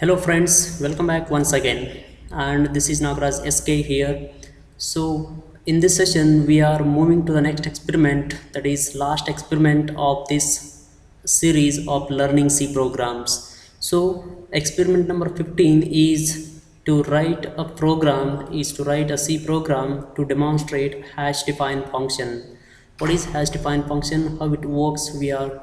Hello friends, welcome back once again. And this is Nagraj SK here. So in this session we are moving to the next experiment, that is last experiment of this series of learning C programs. So experiment number 15 is to write a C program to demonstrate hash define function. What is hash define function, how it works, we are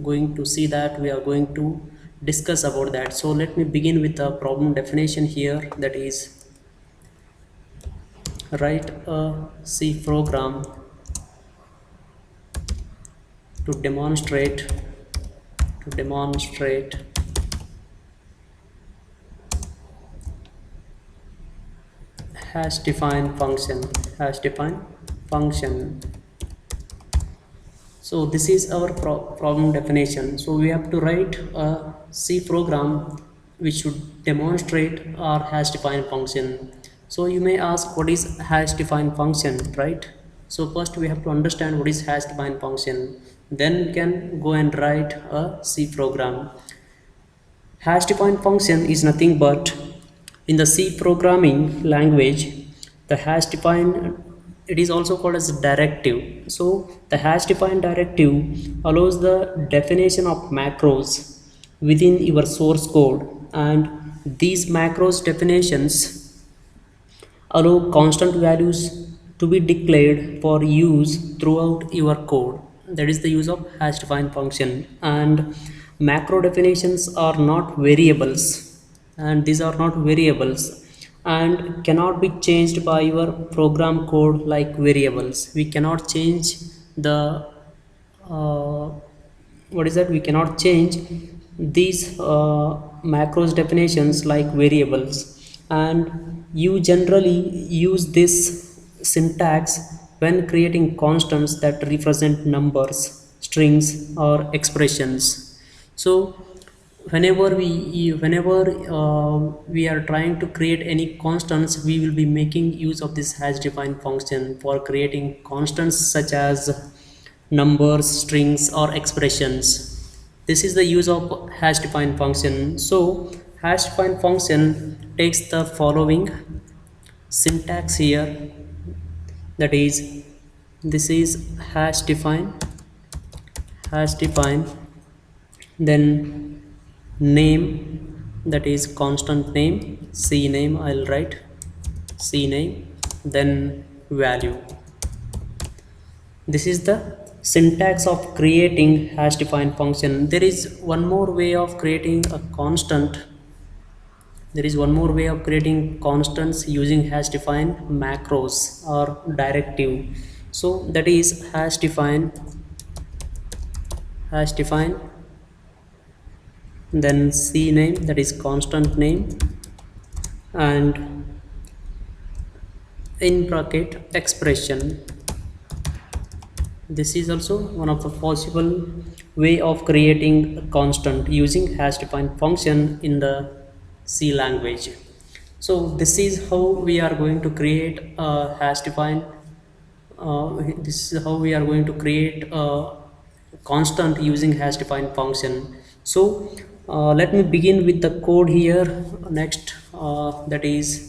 going to see that, we are going to discuss about that. So let me begin with a problem definition here, that is write a C program to demonstrate hash define function. So this is our problem definition. So we have to write a C program which should demonstrate our hash define function. So you may ask, what is hash define function, right? So first we have to understand what is hash define function. Then we can go and write a C program. Hash define function is nothing but, in the C programming language, the hash define, it is also called as a directive. So the hash define directive allows the definition of macros within your source code, and these macros definitions allow constant values to be declared for use throughout your code. That is the use of hash define function. And macro definitions are not variables, and these are not variables and cannot be changed by your program code like variables. We cannot change the uh, what is that, we cannot change these macros definitions like variables. And you generally use this syntax when creating constants that represent numbers, strings, or expressions. So whenever we are trying to create any constants, we will be making use of this hash define function for creating constants such as numbers, strings, or expressions. This is the use of hash define function. So hash define function takes the following syntax here, that is, this is hash define, then name, that is constant name, C name, I'll write C name, then value. This is the syntax of creating hash define function. There is one more way of creating a constant. There is one more way of creating constants using hash define macros or directive. So that is hash define, then C name, that is constant name, and in bracket expression. This is also one of the possible way of creating a constant using hash define function in the C language. So this is how we are going to create a hash define this is how we are going to create a constant using hash define function. So let me begin with the code here next, that is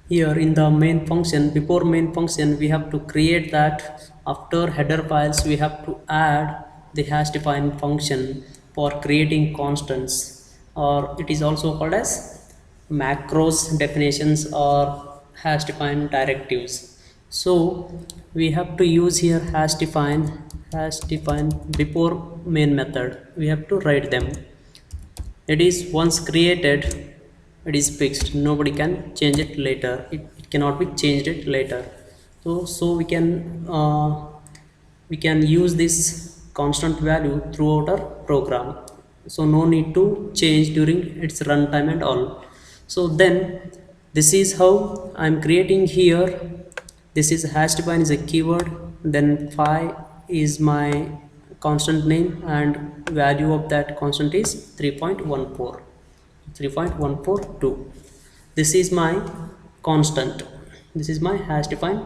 here in the main function. Before main function, we have to create that. After header files, we have to add the hash define function for creating constants, or it is also called as macros definitions or hash define directives. So we have to use here hash define before main method. We have to write them. It is once created, it is fixed, nobody can change it later. It cannot be changed it later. So we can use this constant value throughout our program, so no need to change during its runtime and all. So then this is how I'm creating here. This is hash define is a keyword, then phi is my constant name, and value of that constant is 3.142. This is my constant. This is my hash define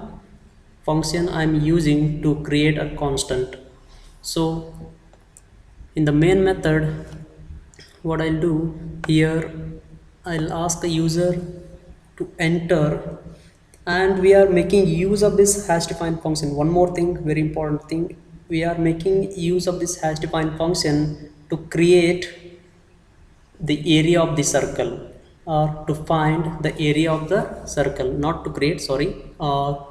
function I'm using to create a constant. So in the main method, what I'll do here, I'll ask the user to enter, and we are making use of this hash define function. One more thing, very important thing, we are making use of this hash define function to create the area of the circle, or to find the area of the circle, not to create, sorry,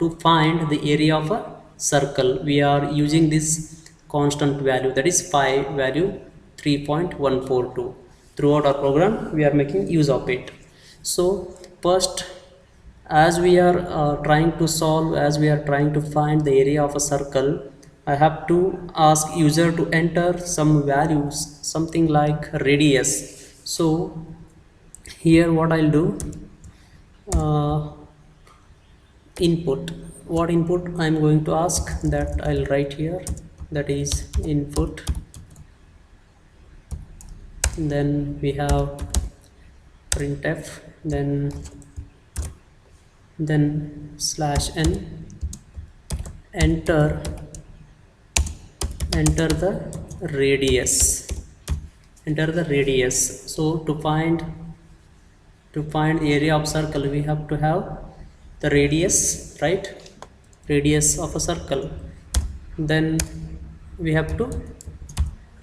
to find the area of a circle. We are using this constant value, that is phi value 3.142. throughout our program we are making use of it. So first, as we are trying to find the area of a circle, I have to ask user to enter some values, something like radius. So here what I'll do, uh, input, what input I'm going to ask, that I'll write here, that is input. Then we have printf, then slash n, enter the radius, so to find the area of circle we have to have the radius, right? Radius of a circle. Then we have to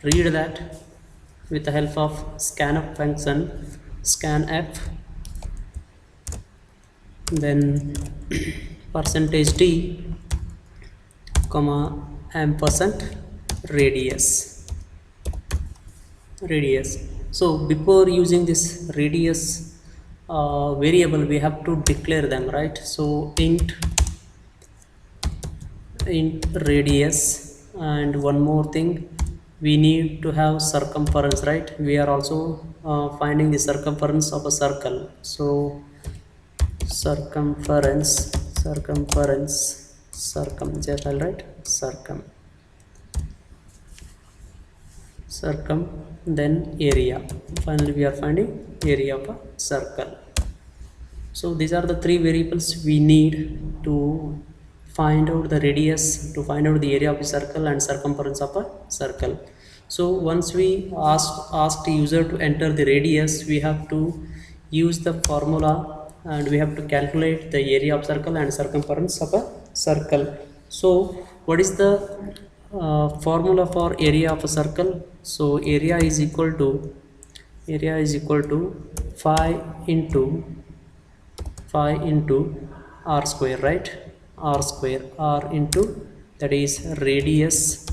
read that with the help of scanf function, scanf, then percentage d comma ampersand radius. So before using this radius variable we have to declare them, right? So int radius, and one more thing, we need to have circumference, right? We are also finding the circumference of a circle. So circumference, just I'll write circum, then area. Finally we are finding area of a circle. So these are the three variables we need to find out the radius, to find out the area of a circle and circumference of a circle. So once we ask the user to enter the radius, we have to use the formula and we have to calculate the area of circle and circumference of a circle. So what is the formula for area of a circle? So area is equal to phi into r square, right? R square, r into, that is radius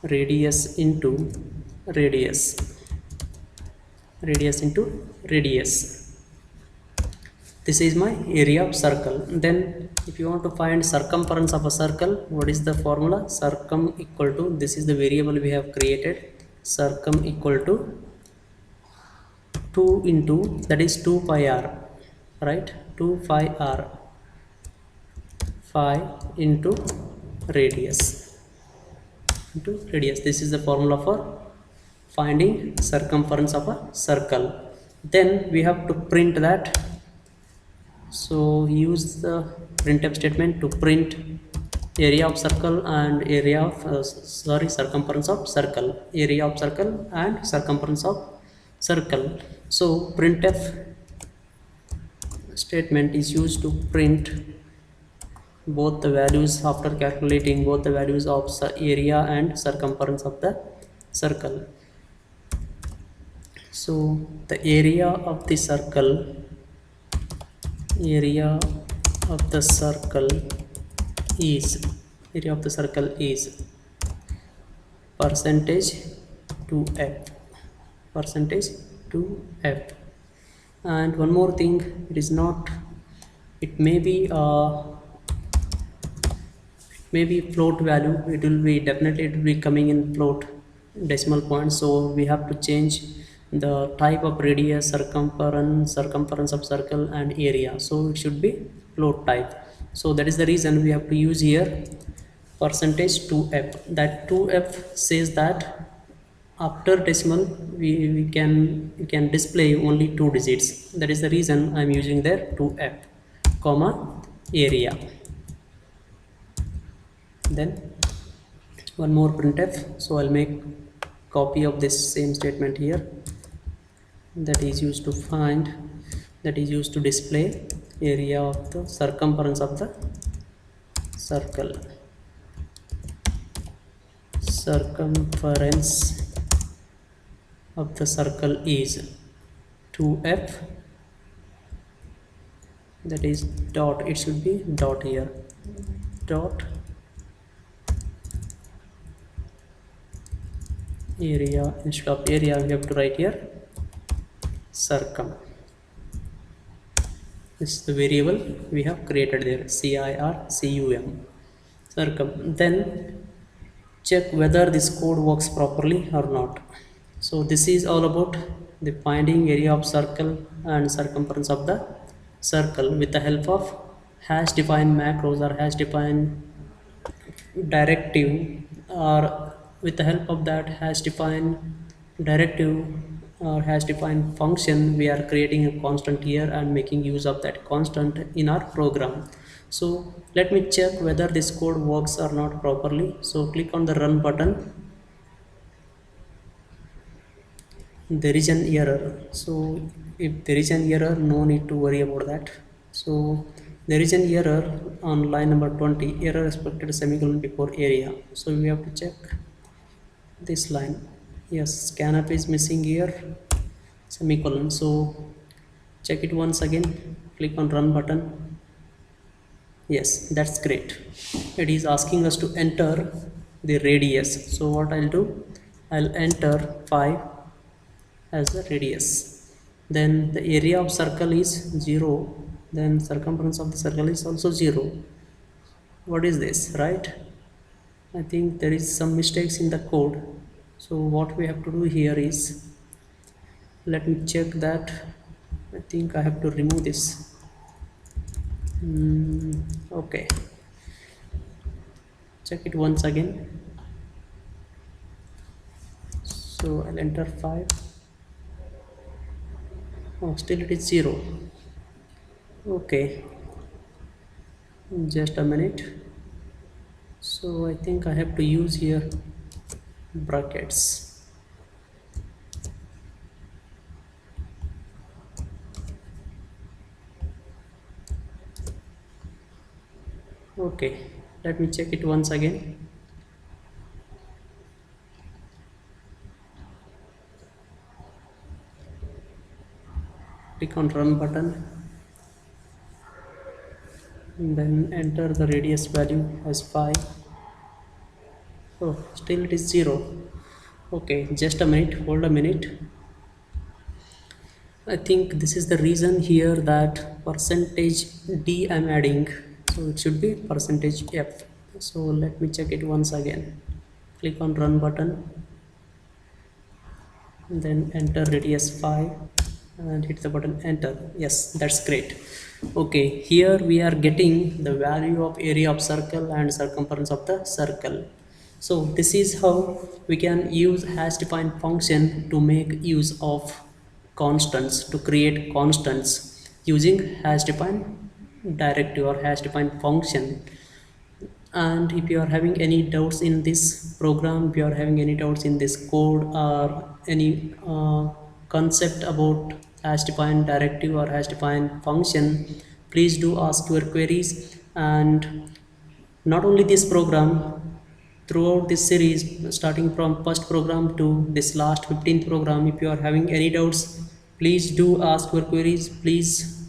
into radius into radius. This is my area of circle. Then if you want to find circumference of a circle, what is the formula? Circum equal to, this is the variable we have created, circum equal to 2 into, that is 2 pi r, right? 2 pi r, phi into radius. This is the formula for finding circumference of a circle. Then we have to print that. So use the printf statement to print area of circle and area of circumference of circle, area of circle and circumference of circle. So printf statement is used to print both the values, after calculating both the values of area and circumference of the circle. So the area of the circle is percentage 2f. And one more thing, it is not, it may be float value, it will be coming in float decimal point. So we have to change the type of radius, circumference of circle and area, so it should be float type. So that is the reason we have to use here percentage 2f. That 2f says that after decimal we can display only 2 digits. That is the reason I am using there 2f comma area. Then one more printf, so I'll make copy of this same statement here, that is used to find, that is used to display area of the circumference of the circle. Circumference of the circle is 2f, that is dot, it should be dot here, dot area. Instead of area we have to write here circum. This is the variable we have created there, circum, circum. Then check whether this code works properly or not. So this is all about the finding area of circle and circumference of the circle with the help of hash defined macros or hash defined directive, or with the help of that hash defined directive or hash defined function, we are creating a constant here and making use of that constant in our program. So let me check whether this code works or not properly. So click on the run button. There is an error, so if there is an error, no need to worry about that. So there is an error on line number 20, error expected semicolon before area. So we have to check this line. Yes, scanf is missing here, semicolon. So check it once again, click on run button. Yes, that's great. It is asking us to enter the radius. So what I'll do, I'll enter 5 as the radius. Then the area of circle is 0, then circumference of the circle is also 0. What is this, right? I think there is some mistakes in the code. So what we have to do here is, let me check that. I think I have to remove this. Okay, check it once again. So I'll enter 5. Oh, still it is 0. Okay, just a minute. So I think I have to use here brackets. Okay, let me check it once again. Click on run button and then enter the radius value as 5. Oh, still it is 0. Okay, just a minute, hold a minute. I think this is the reason here that percentage d I'm adding, so it should be percentage f. So let me check it once again. Click on run button and then enter radius 5 and hit the button enter. Yes, that's great. Okay, here we are getting the value of area of circle and circumference of the circle. So this is how we can use hash defined function to make use of constants, to create constants using hash defined directive or hash defined function. And if you are having any doubts in this program, if you are having any doubts in this code or any concept about hash defined directive or hash defined function, please do ask your queries. And not only this program, throughout this series, starting from first program to this last 15th program, if you are having any doubts, please do ask your queries. Please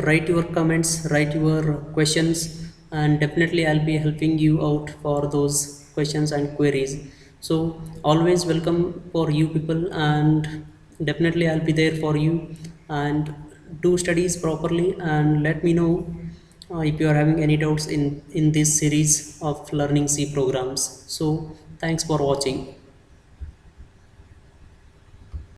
write your comments, write your questions, and definitely I'll be helping you out for those questions and queries. So always welcome for you people, and definitely I'll be there for you. And do studies properly and let me know if you are having any doubts in this series of learning C programs. So thanks for watching.